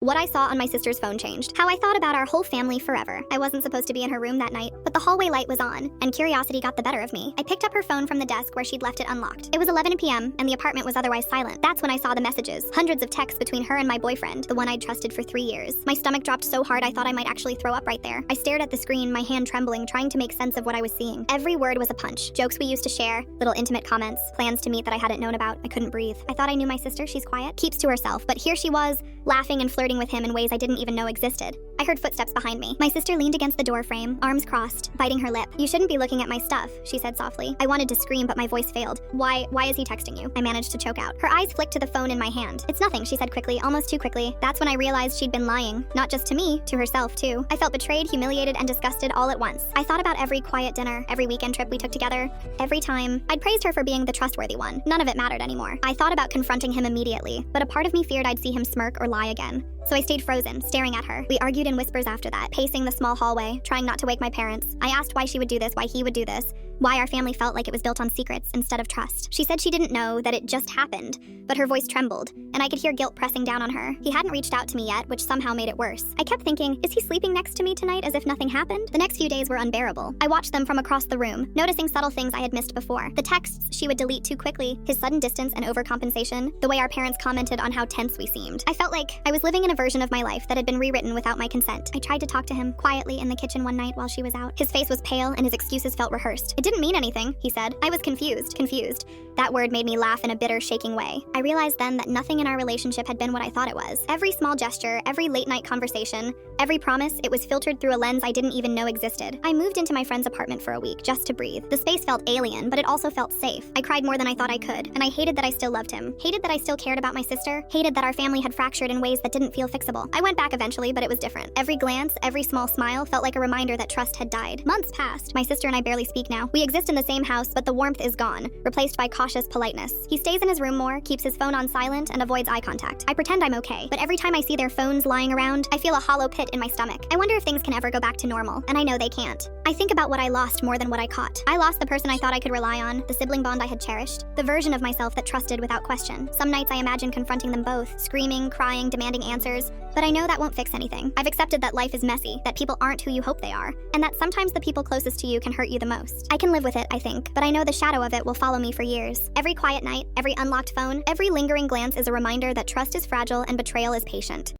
What I saw on my sister's phone changed how I thought about our whole family forever. I wasn't supposed to be in her room that night, but the hallway light was on, and curiosity got the better of me. I picked up her phone from the desk where she'd left it unlocked. It was 11 p.m., and the apartment was otherwise silent. That's when I saw the messages, hundreds of texts between her and my boyfriend, the one I'd trusted for 3 years. My stomach dropped so hard I thought I might actually throw up right there. I stared at the screen, my hand trembling, trying to make sense of what I was seeing. Every word was a punch. Jokes we used to share, little intimate comments, plans to meet that I hadn't known about. I couldn't breathe. I thought I knew my sister. She's quiet, keeps to herself, but here she was, laughing and flirting with him in ways I didn't even know existed. I heard footsteps behind me. My sister leaned against the door frame, arms crossed, biting her lip. "You shouldn't be looking at my stuff," she said softly. I wanted to scream, but my voice failed. Why is he texting you?" I managed to choke out. Her eyes flicked to the phone in my hand. "It's nothing," she said quickly, almost too quickly. That's when I realized she'd been lying. Not just to me, to herself too. I felt betrayed, humiliated, and disgusted all at once. I thought about every quiet dinner, every weekend trip we took together. Every time, I'd praised her for being the trustworthy one. None of it mattered anymore. I thought about confronting him immediately, but a part of me feared I'd see him smirk or lie again. So I stayed frozen, staring at her. We argued in whispers after that, pacing the small hallway, trying not to wake my parents. I asked why she would do this, why he would do this, why our family felt like it was built on secrets instead of trust. She said she didn't know, that it just happened, but her voice trembled, and I could hear guilt pressing down on her. He hadn't reached out to me yet, which somehow made it worse. I kept thinking, is he sleeping next to me tonight as if nothing happened? The next few days were unbearable. I watched them from across the room, noticing subtle things I had missed before. The texts she would delete too quickly, his sudden distance and overcompensation, the way our parents commented on how tense we seemed. I felt like I was living in a version of my life that had been rewritten without my consent. I tried to talk to him quietly in the kitchen one night while she was out. His face was pale and his excuses felt rehearsed. "It didn't mean anything," he said. I was confused. That word made me laugh in a bitter, shaking way. I realized then that nothing in our relationship had been what I thought it was. Every small gesture, every late-night conversation, every promise, it was filtered through a lens I didn't even know existed. I moved into my friend's apartment for a week, just to breathe. The space felt alien, but it also felt safe. I cried more than I thought I could, and I hated that I still loved him. Hated that I still cared about my sister. Hated that our family had fractured in ways that didn't feel fixable. I went back eventually, but it was different. Every glance, every small smile felt like a reminder that trust had died. Months passed. My sister and I barely speak now. We exist in the same house, but the warmth is gone, replaced by cautious politeness. He stays in his room more, keeps his phone on silent, and avoids eye contact. I pretend I'm okay, but every time I see their phones lying around, I feel a hollow pit in my stomach. I wonder if things can ever go back to normal, and I know they can't. I think about what I lost more than what I caught. I lost the person I thought I could rely on, the sibling bond I had cherished, the version of myself that trusted without question. Some nights I imagine confronting them both, screaming, crying, demanding answers, but I know that won't fix anything. I've accepted that life is messy, that people aren't who you hope they are, and that sometimes the people closest to you can hurt you the most. I can live with it, I think, but I know the shadow of it will follow me for years. Every quiet night, every unlocked phone, every lingering glance is a reminder that trust is fragile and betrayal is patient.